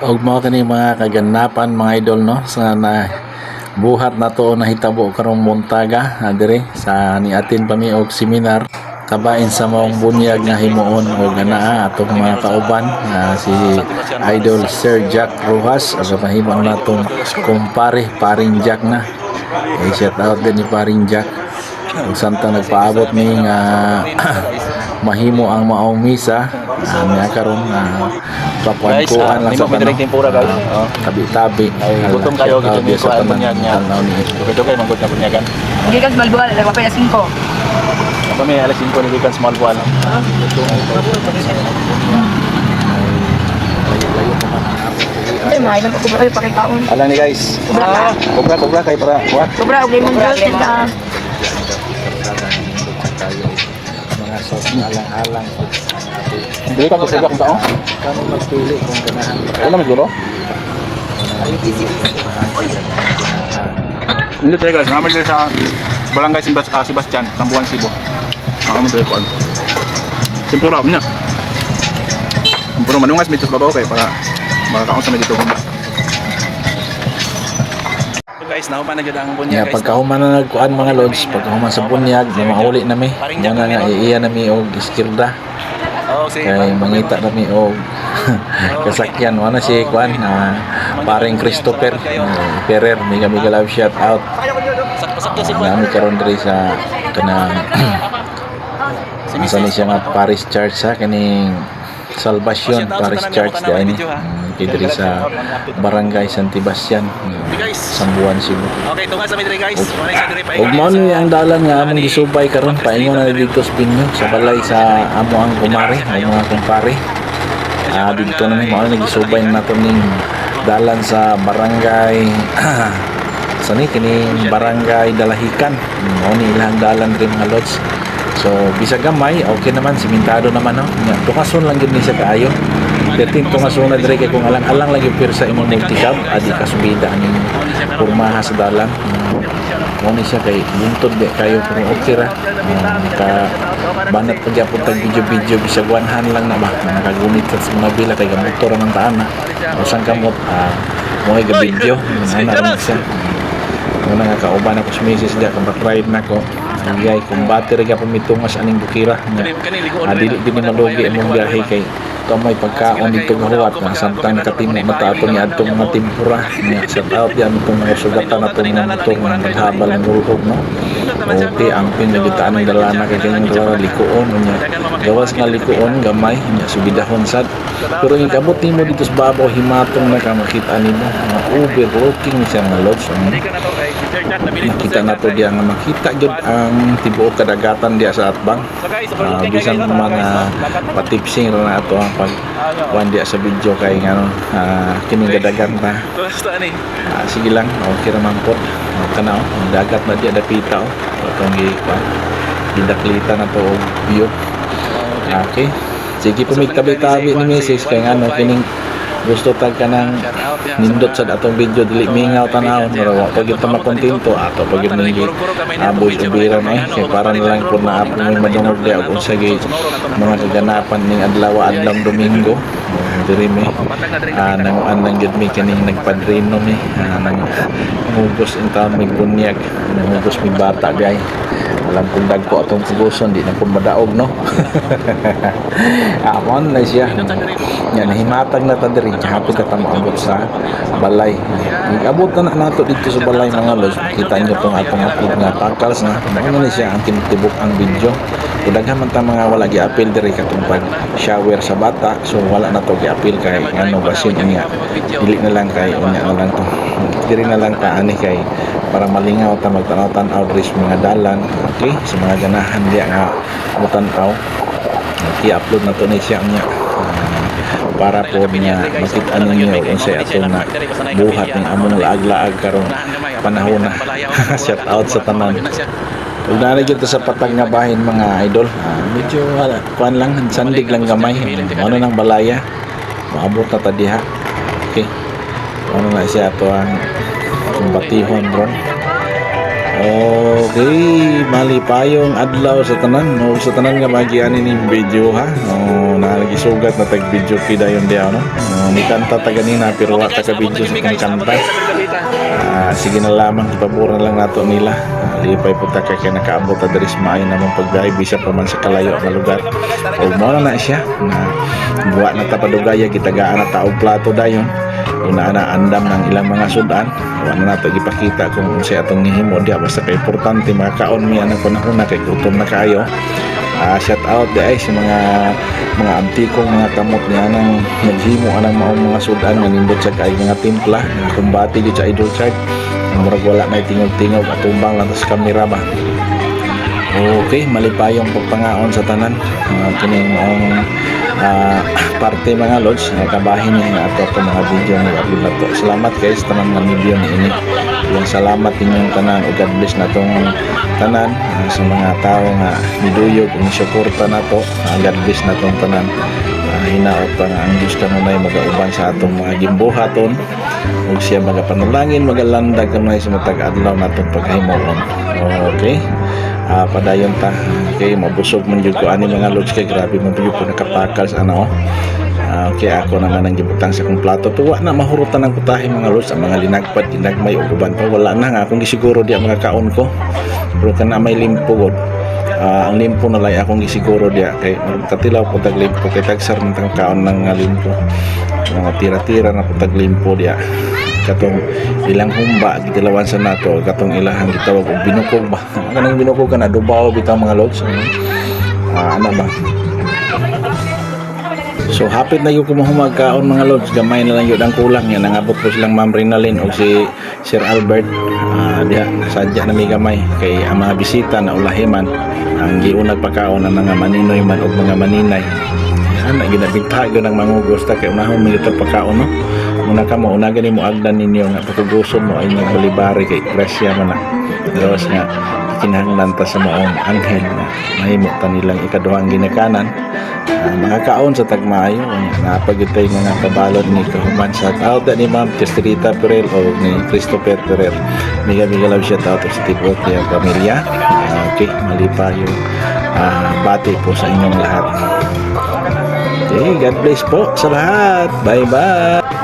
Og mga kani mga kaganapan mga idol no sa na buhat na to nahitabo karong Montaga dire sa niatin pa mi og seminar kabain sa maong bunyag nga himuon og anaa atong mga kauban si Idol Sir Jack Rojas ug mahimo natong kumpare paring Jack na shout out din ni paring Jack ug samtang nagpaabot ni nga mahimo ang maong misa niya karon papuan-puan lang sa direct tempura guys. tabi-tabi Gutom kayo gito ni sa kuan bunyag niya. Dugay manggut na bunyagan. Gikan balbual nagpapay asin ko. Kami alas 5 ni gikan small buwan. Ay, may nang kubra kayo pakikaon. Alang ni guys. Kubra kay para what? Kubra og lemon juice na. mga sauce na alang-alang Dili ka kusog kung tao. kamo magpili kung ganahan Wala man siguro. Hindi tayo guys, naman tayo sa Barangay Sebastian, Tambuan, Cebu. Ang tayo ko. Simpura niya. Simpura manungas medyo sa babaw kay para makakaon sa medyo bunda. Guys, naupa na gyud ang bunyag guys. pagkahuman na nagkuan mga lods pagkahuman sa bunyag mauli na mi muna nga iya na mi og iskirda kay mangita na mi og kasakyan wala si kuan paring Christopher Ferrer mega love shout out nami karon diri sa kanang sa siya nga Paris Church sa kaning Salvacion Paris Church di diri sa Barangay San Sebastian Sambuan Cebu. Okay, tunga sa midre guys. Wala sa dire pa. ug mao ni ang dalan nga among gisubay karon paingon na dito sa Pinyo sa balay sa amo ang kumare ang mga kumpare dito na mao ni gisubay nato ning dalan sa barangay sa ni kining barangay Dalahican mao ni ilang dalan rin mga lods. So bisa gamay okay naman simentado naman no nya tukason lang gid ni sa kaayo 13 tungason na dire kay kung alang-alang lang yung pirsa imong multicab adi kasubida aning pormaha sa dalan mao ni siya kay buntod di kayo pero okay ra ka banat pa gyapon tag video bisag 100 lang na ba nakagunit sa mga bila kay motor man taan na usang kamot mo ay video na ra siya muna nga kauban ako sa misis dia kung ride na ko ay kung battery ka pumitungas aning bukira dili din malugi imong biyahe kay kamay pagkaon dito gahuat na samtang nakatimo mata ato ni adtong mga tempura niya shout out yan itong mga sugatan ato mga motor nga naghabal ng rurog no okay ang pinagitaan ng dalana kay kanyang dala likuon niya gawas nga likuon gamay niya subidahon sad pero yung kabot nimo dito sa babaw himatong na ka makita nimo mga overworking siya nga lods nakita nato diya nga makita gyud ang tibuok kadagatan diya sa atbang bisan mga patipsing ra na ato ang pag diya sa video kay ngano kining gadagan pa sige lang okay ra man pod kana dagat na diya dapita atong gidaklita na to og view okay sige pumitabi-tabi ni Mrs. kay ngano kining gusto tag ka ng nindot sa atong video dili mingaw tanaw pero pag ito makontento ato pag yun nang aboy ubiran kay para nilang po na apong may madungog di ako sa mga kaganapan ning adlaw Domingo diri mi nanguan lang gid mi kining nagpadrino mi nang hugos in taon may bunyag hugos mi bata gay alam kong dagko atong puguson di na po madaog no amon na siya yan nahimatag na ta diri hapit ka maabot sa balay abot na nato dito sa balay mga los kita nyo itong atong upload nga pakals na ano na siya ang tinutibok ang video daghan man ta mga wala gi-appeal diri katong pag shower sa bata so wala na to gi-appeal kay ano basin niya dili na lang kay unya na lang to diri na lang ka ani kay para malingaw ta magtanaw-tanaw diri sa mga dalan okay sa mga ganahan diya nga mutanaw i-upload na to ni siya niya para po niya makita ninyo kung sa ato na buhat ng among laag-laag karong panahon na shout out sa tanan kung narigid sa patag nga bahin mga idol medyo kuan lang sandig lang gamay ano nang balaya maabot na ta diha okay ano na siya to ang batihon ron Okay, malipayong adlaw sa tanan. No, sa tanan nga magiani ni video ha. No, nagisugat na tag video kida yon dia no. Ni kanta ta ganina pero wa ta ka video sa kung kanta. Sige na lamang ipaboran lang nato nila. Lipay po ta kay nakaabot ta diri sa maayo namang pagbiyahe bisa pa man sa kalayo nga lugar. O mo na siya na buwa na ta padugaya gitagaan na taog plato dayon. Una na andam ng ilang mga sudan wala na nato ipakita kung unsay atong nihimo diya basta kay importante makaon mi anang panahon kay gutom na kayo. Shout out guys sa mga antikong mga kamot niya nang naghimo anang maong mga sudan nga nindot sa kay mga timpla nga kumbati gid sa idol chart murag wala na tingog-tingog at tumbang lang sa kamera ba. Okay, malipayong pagpangaon sa tanan kining maong parte mga lods kabahin niya nga ato ang mga video ng upload na to. Salamat guys tanan ng video ni ini yung salamat inyong tanan o God bless na tong tanan sa mga tao nga niduyog ni suporta na to. God bless na tong tanan hinaot pa nga ang Diyos kanunay magauban sa atong mga gimbuhaton ug siya magapanalangin magalandag kanunay sa matag adlaw natong paghimuon. Okay, padayon ta kay mabusog man jud ko ani mga lods kay grabe man jud ko nakapakal sa ano. Okay, ako naman ang gibutang sa kong plato pero wa na mahurutan ang putahe mga lods ang mga linagpad ginagmay ug uban pa wala na nga akong gisiguro di ang mga kaon ko pero kana may limpo gud. Ang limpo na lang akong gisiguro diya kay katilaw po tag limpo kay tagsar man tang kaon ng limpo mga tira-tira na po tag limpo diya katong ilang humba gitilawan sa nato katong ilahang gitawag og binukog ba kanang binukog kana dubaw bitaw mga lods ano ba. So hapit na yung kumahumagkaon mga lods gamay na lang yun ang kulang yan nangabot po silang Ma'am Rinalyn o si Sir Albert diya sadya na may gamay kay ang mga bisita na ulahiman ang giunag pagkaon ng mga maninoy man o mga maninay na ginabintago ng mangugos ta kay unahon militag pagkaon no muna ka mo unagan mo agdan ninyo nga pagkuguson mo ay nga balibari kay grasya man na Diyos nga kinahanglan ta sa maong anghel na mahimo ta nilang ikaduhang ginikanan mga kaon sa tagmaayo napagitay mga kabalod ni kahuman sa out ni Ma'am Chesterita Perel o ni Christopher Perel miga love shout out sa tibok niya pamilya. Okay, malipayo bati po sa inyong lahat. Okay, God bless po sa lahat. Bye bye.